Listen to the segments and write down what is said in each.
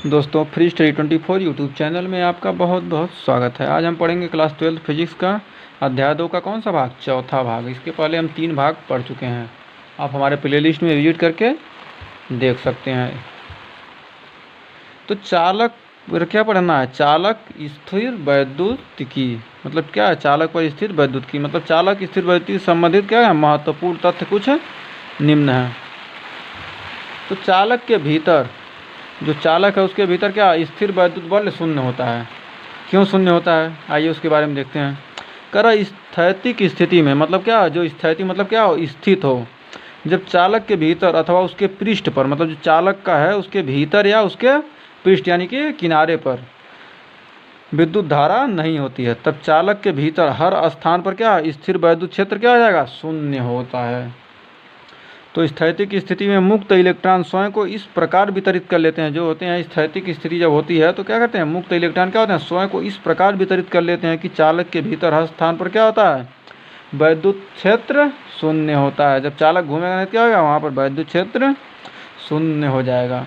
दोस्तों free study 24 YouTube channel में आपका बहुत बहुत स्वागत है। आज हम पढ़ेंगे क्लास 12 फिजिक्स का अध्याय 2 का कौन सा भाग, चौथा भाग। इसके पहले हम 3 भाग पढ़ चुके हैं, आप हमारे प्लेलिस्ट में विजिट करके देख सकते हैं। तो चालक पर क्या पढ़ना है, चालक स्थिर वैद्युतिकी मतलब क्या है, चालक पर स्थिर वैद्युतिकी मतलब चालक स्थिर वैद्युतिकी से संबंधित क्या है महत्वपूर्ण तथ्य कुछ निम्न है। तो चालक के भीतर जो चालक है उसके भीतर क्या स्थिर वैद्युत बल शून्य होता है। क्यों शून्य होता है, आइए उसके बारे में देखते हैं। कर स्थैतिक स्थिति में मतलब क्या, जो स्थैतिक मतलब क्या हो, स्थित हो। जब चालक के भीतर अथवा उसके पृष्ठ पर मतलब जो चालक का है उसके भीतर या उसके पृष्ठ यानी कि किनारे पर विद्युत धारा नहीं होती है, तब चालक के भीतर हर स्थान पर क्या स्थिर वैद्युत क्षेत्र क्या हो जाएगा, शून्य होता है। तो स्थैतिक स्थिति में मुक्त इलेक्ट्रॉन स्वयं को इस प्रकार वितरित कर लेते हैं, जो होते हैं स्थैतिक स्थिति जब होती है तो क्या करते हैं, मुक्त इलेक्ट्रॉन क्या होते हैं स्वयं को इस प्रकार वितरित कर लेते हैं कि चालक के भीतर हर स्थान पर क्या होता है, वैद्युत क्षेत्र शून्य होता है। जब चालक घूमेगा क्या होगा, वहाँ पर वैद्युत क्षेत्र शून्य हो जाएगा।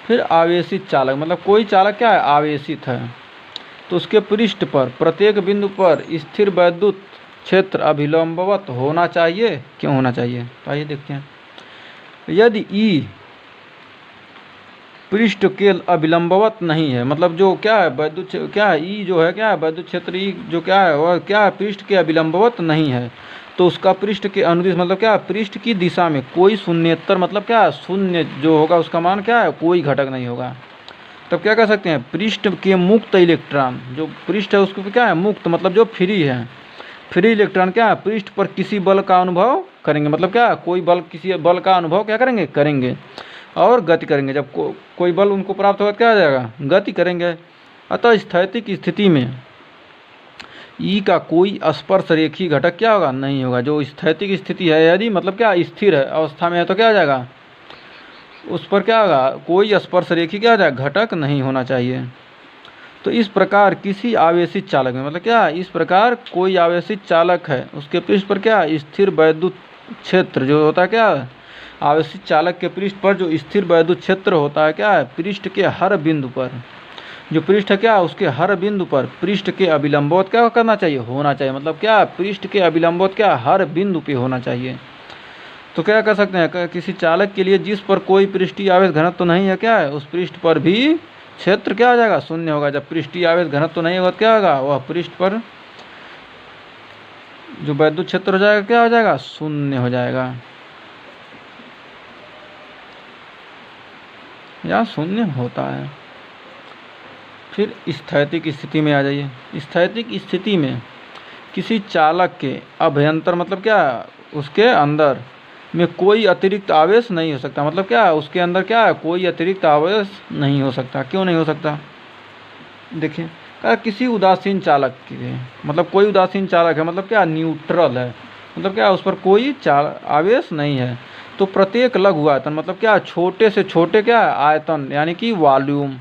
फिर आवेशित चालक मतलब कोई चालक क्या है, आवेशित है, तो उसके पृष्ठ पर प्रत्येक बिंदु पर स्थिर वैद्युत क्षेत्र अभिलंबवत होना चाहिए। क्यों होना चाहिए, तो आइए देखते हैं। यदि ई पृष्ठ के अभिलंबवत नहीं है मतलब जो क्या है वैद्युत क्या है, ई जो है क्या है वैद्युत क्षेत्र ई जो क्या है वह क्या है पृष्ठ के अभिलंबवत नहीं है, तो उसका पृष्ठ के अनुदिश मतलब क्या है पृष्ठ की दिशा में कोई शून्येतर मतलब क्या है शून्य जो होगा उसका मान क्या है, कोई घटक नहीं होगा। तब क्या कर सकते हैं, पृष्ठ के मुक्त इलेक्ट्रॉन जो पृष्ठ है उसको क्या है मुक्त मतलब जो फ्री है, फ्री इलेक्ट्रॉन क्या है पृष्ठ पर किसी बल का अनुभव करेंगे मतलब क्या कोई बल किसी बल का अनुभव क्या करेंगे और गति करेंगे। जब कोई बल उनको प्राप्त होगा क्या आ जाएगा, गति करेंगे। अतः स्थैतिक स्थिति में ई का कोई स्पर्श रेखी घटक क्या होगा, नहीं होगा। जो स्थैतिक स्थिति है यदि मतलब क्या स्थिर है अवस्था में है तो क्या आ जाएगा, उस पर क्या होगा कोई स्पर्श रेखी क्या आ जाएगा घटक नहीं होना चाहिए। तो इस प्रकार किसी आवेशित चालक में मतलब क्या, इस प्रकार कोई आवेशित चालक है उसके पृष्ठ पर क्या स्थिर वैद्युत क्षेत्र जो होता है क्या, आवेशित चालक के पृष्ठ पर जो स्थिर वैद्युत क्षेत्र होता है क्या है पृष्ठ के हर बिंदु पर, जो पृष्ठ है क्या उसके हर बिंदु पर पृष्ठ के अभिलंबवत क्या करना चाहिए, होना चाहिए। मतलब क्या पृष्ठ के अभिलंबवत क्या हर बिंदु पे होना चाहिए। तो क्या कर सकते हैं, किसी चालक के लिए जिस पर कोई पृष्ठीय आवेश घनत्व तो नहीं है क्या है उस पृष्ठ पर भी क्षेत्र क्या हो जाएगा, शून्य होगा। जब पृष्ठीय आवेश घनत्व तो नहीं होगा तो क्या होगा, वह पृष्ठ पर जो वैद्युत क्षेत्र हो जाएगा क्या हो जाएगा, शून्य हो जाएगा या शून्य होता है। फिर स्थैतिक स्थिति में आ जाइए। स्थैतिक स्थिति में किसी चालक के अभ्यंतर मतलब क्या उसके अंदर में कोई अतिरिक्त आवेश नहीं हो सकता। मतलब क्या उसके अंदर क्या है कोई अतिरिक्त आवेश नहीं हो सकता। क्यों नहीं हो सकता, देखिए किसी उदासीन चालक के मतलब कोई उदासीन चालक है मतलब क्या न्यूट्रल है मतलब क्या उस पर कोई आवेश नहीं है, तो प्रत्येक लघु आयतन मतलब क्या छोटे से छोटे क्या आयतन यानी कि वॉल्यूम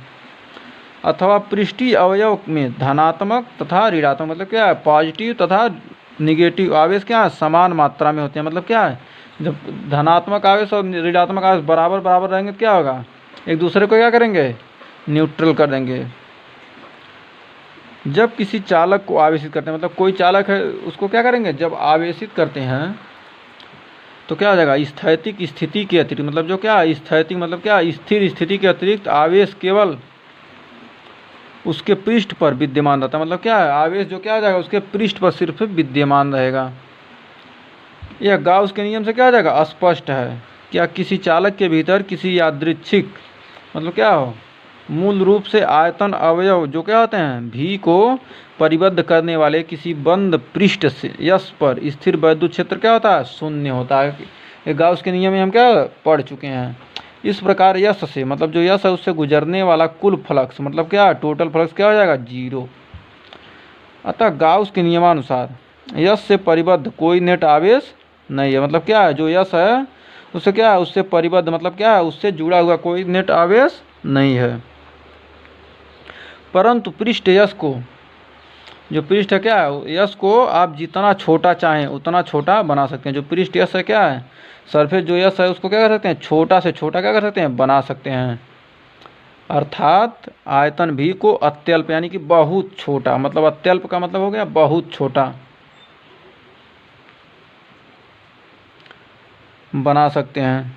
अथवा पृष्ठीय अवयव में धनात्मक तथा ऋणात्मक मतलब क्या है पॉजिटिव तथा निगेटिव आवेश क्या समान मात्रा में होते हैं। मतलब क्या है जब धनात्मक आवेश और ऋणात्मक आवेश बराबर बराबर रहेंगे तो क्या होगा, एक दूसरे को क्या करेंगे, न्यूट्रल कर देंगे। जब किसी चालक को आवेशित करते हैं मतलब कोई चालक है उसको क्या करेंगे, जब आवेशित करते हैं तो क्या हो जाएगा, स्थैतिक स्थिति के अतिरिक्त मतलब जो क्या स्थैतिक मतलब क्या स्थिर स्थिति के अतिरिक्त आवेश केवल उसके पृष्ठ पर विद्यमान रहता है। मतलब क्या है आवेश जो क्या हो जाएगा उसके पृष्ठ पर सिर्फ विद्यमान रहेगा। यह गाउस के नियम से क्या हो जाएगा, स्पष्ट है। क्या किसी चालक के भीतर किसी यादृच्छिक मतलब क्या हो मूल रूप से आयतन अवयव जो क्या होते हैं भी को परिबद्ध करने वाले किसी बंद पृष्ठ से यश पर स्थिर वैद्युत क्षेत्र क्या होता है, शून्य होता है। ये गाउस के नियम में हम क्या पढ़ चुके हैं। इस प्रकार यश से मतलब जो यश है उससे गुजरने वाला कुल फ्लक्स मतलब क्या टोटल फ्लक्स क्या हो जाएगा, जीरो। अतः गाउस के नियमानुसार यश से परिबद्ध कोई नेट आवेश नहीं है। मतलब क्या है जो यश है उससे क्या है उससे परिबद्ध मतलब क्या है उससे जुड़ा हुआ कोई नेट आवेश नहीं है। परंतु पृष्ठ यश को जो पृष्ठ है क्या है यश को आप जितना छोटा चाहें उतना छोटा बना सकते हैं। जो पृष्ठ यश है क्या है सरफेस जो यश है उसको क्या कर सकते हैं छोटा से छोटा क्या कर सकते हैं बना सकते हैं। अर्थात आयतन भी को अत्यल्प यानी कि बहुत छोटा, मतलब अत्यल्प का मतलब हो गया बहुत छोटा बना सकते हैं।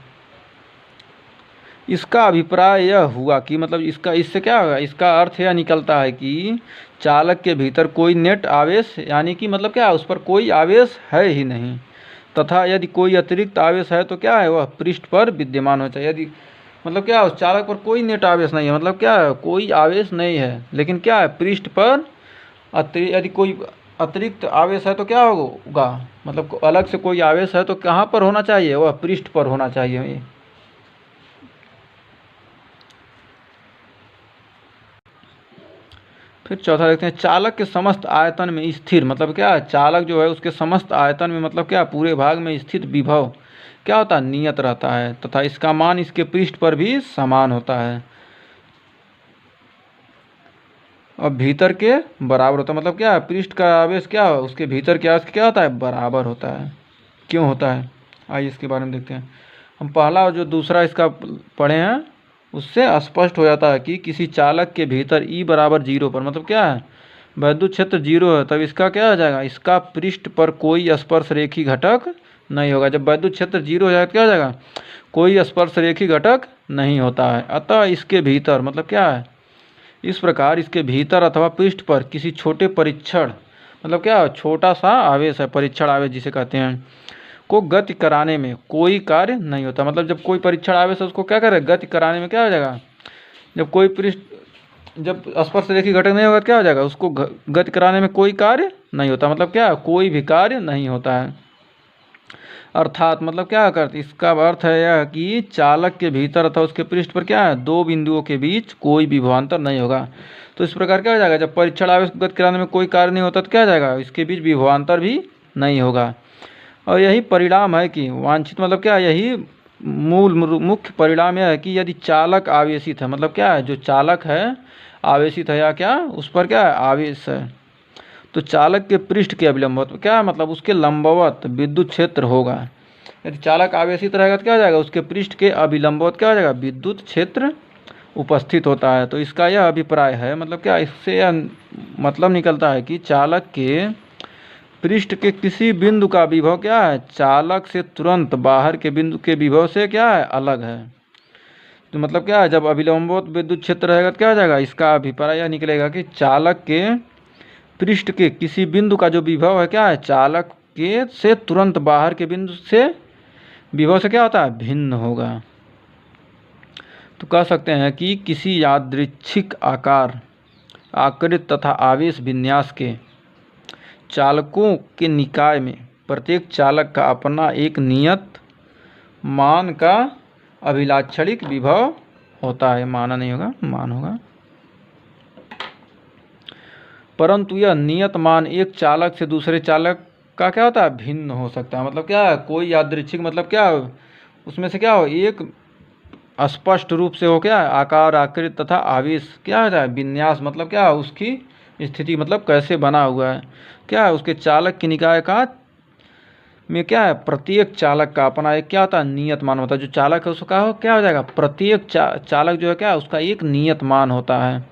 इसका अभिप्राय यह हुआ कि मतलब इससे क्या होगा, इसका अर्थ यह निकलता है कि चालक के भीतर कोई नेट आवेश यानी कि मतलब क्या उस पर कोई आवेश है ही नहीं, तथा यदि कोई अतिरिक्त आवेश है तो क्या है वह पृष्ठ पर विद्यमान हो चाहिए। यदि मतलब क्या उस चालक पर कोई नेट आवेश नहीं है, मतलब क्या है कोई आवेश नहीं है, लेकिन क्या है पृष्ठ पर यदि कोई अतिरिक्त आवेश है तो क्या होगा, मतलब अलग से कोई आवेश है तो कहाँ पर होना चाहिए, वह पृष्ठ पर होना चाहिए। फिर चौथा देखते हैं, चालक के समस्त आयतन में स्थिर, मतलब क्या है चालक जो है उसके समस्त आयतन में मतलब क्या पूरे भाग में स्थित विभव क्या होता है नियत रहता है, तथा इसका मान इसके पृष्ठ पर भी समान होता है और भीतर के बराबर होता है। मतलब क्या है पृष्ठ का आवेश क्या है उसके भीतर के आवेश क्या होता है बराबर होता है। क्यों होता है आइए इसके बारे में देखते हैं। हम पहला और जो दूसरा इसका पढ़े हैं उससे स्पष्ट हो जाता है कि किसी चालक के भीतर ई बराबर 0 पर मतलब क्या है वैद्युत क्षेत्र 0 है, तब इसका क्या हो जाएगा, इसका पृष्ठ पर कोई स्पर्श रेखी घटक नहीं होगा। जब वैद्युत क्षेत्र 0 हो जाएगा क्या हो जाएगा, कोई स्पर्श रेखी घटक नहीं होता है। अतः इसके भीतर मतलब क्या है, इस प्रकार इसके भीतर अथवा पृष्ठ पर किसी छोटे परीक्षण मतलब क्या छोटा सा आवेश है, परीक्षण आवेश जिसे कहते हैं, को गति कराने में कोई कार्य नहीं होता। मतलब जब कोई परीक्षण आवेश है उसको क्या करे गति कराने में क्या हो जाएगा, जब कोई पृष्ठ जब स्पर्श रेखी घटक नहीं होगा क्या हो जाएगा, उसको गति कराने में कोई कार्य नहीं होता। मतलब क्या कोई भी कार्य नहीं होता है। अर्थात मतलब क्या करते, इसका अर्थ है यह कि चालक के भीतर अथवा उसके पृष्ठ पर क्या है दो बिंदुओं के बीच कोई विभवांतर नहीं होगा। तो इस प्रकार क्या हो जाएगा, जब परीक्षण आवेश गति कराने में कोई कार्य नहीं होता तो क्या हो जाएगा, इसके बीच विभवांतर भी नहीं होगा। और यही परिणाम है कि वांछित मतलब क्या यही मुख्य परिणाम यह है कि यदि चालक आवेशित है, मतलब क्या है जो चालक है आवेशित है या क्या उस पर क्या है आवेश है, तो चालक के पृष्ठ के अभिलंबवत क्या मतलब उसके लंबवत विद्युत क्षेत्र होगा। यदि चालक आवेशित रहेगा तो क्या हो जाएगा, उसके पृष्ठ के अभिलंबवत क्या हो जाएगा विद्युत क्षेत्र उपस्थित होता है। तो इसका यह अभिप्राय है मतलब क्या इससे यह मतलब निकलता है कि चालक के पृष्ठ के किसी बिंदु का विभव क्या है चालक से तुरंत बाहर के बिंदु के विभव से क्या है अलग है। तो मतलब क्या है जब अभिलंबवत विद्युत क्षेत्र रहेगा तो क्या हो जाएगा, इसका अभिप्राय यह निकलेगा कि चालक के पृष्ठ के किसी बिंदु का जो विभव है क्या है चालक के से तुरंत बाहर के बिंदु से विभव से क्या होता है भिन्न होगा। तो कह सकते हैं कि किसी यादृच्छिक आकार आकृति तथा आवेश विन्यास के चालकों के निकाय में प्रत्येक चालक का अपना एक नियत मान का अभिलाक्षणिक विभव होता है। माना नहीं होगा मान होगा, परंतु यह नियत मान एक चालक से दूसरे चालक का क्या होता है भिन्न हो सकता है। मतलब क्या कोई यादृच्छिक मतलब क्या उसमें से क्या हो एक स्पष्ट रूप से हो क्या आकार आकृति तथा आवेश क्या होता है विन्यास मतलब क्या उसकी स्थिति मतलब कैसे बना हुआ है, क्या है उसके चालक की निकाय का में क्या है प्रत्येक चालक का अपना एक क्या होता है नियत मान होता है। जो चालक है उसका हो क्या हो जाएगा प्रत्येक चालक जो है क्या उसका एक नियत मान होता है।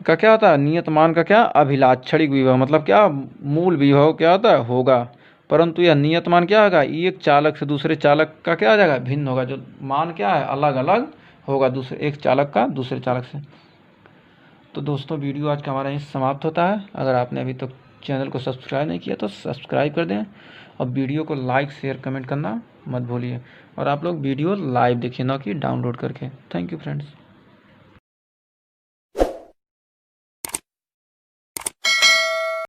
का क्या होता है नियत मान का क्या अभिलाक्षणिक विभव मतलब क्या मूल विभव क्या होता है होगा, परंतु यह नियत मान क्या होगा एक चालक से दूसरे चालक का क्या हो जाएगा भिन्न होगा। जो मान क्या है अलग अलग होगा दूसरे एक चालक का दूसरे चालक से। तो दोस्तों वीडियो आज का हमारा यहीं समाप्त होता है। अगर आपने अभी तक चैनल को सब्सक्राइब नहीं किया तो सब्सक्राइब कर दें और वीडियो को लाइक शेयर कमेंट करना मत भूलिए। और आप लोग वीडियो लाइव देखिए ना कि डाउनलोड करके। Thank you friends.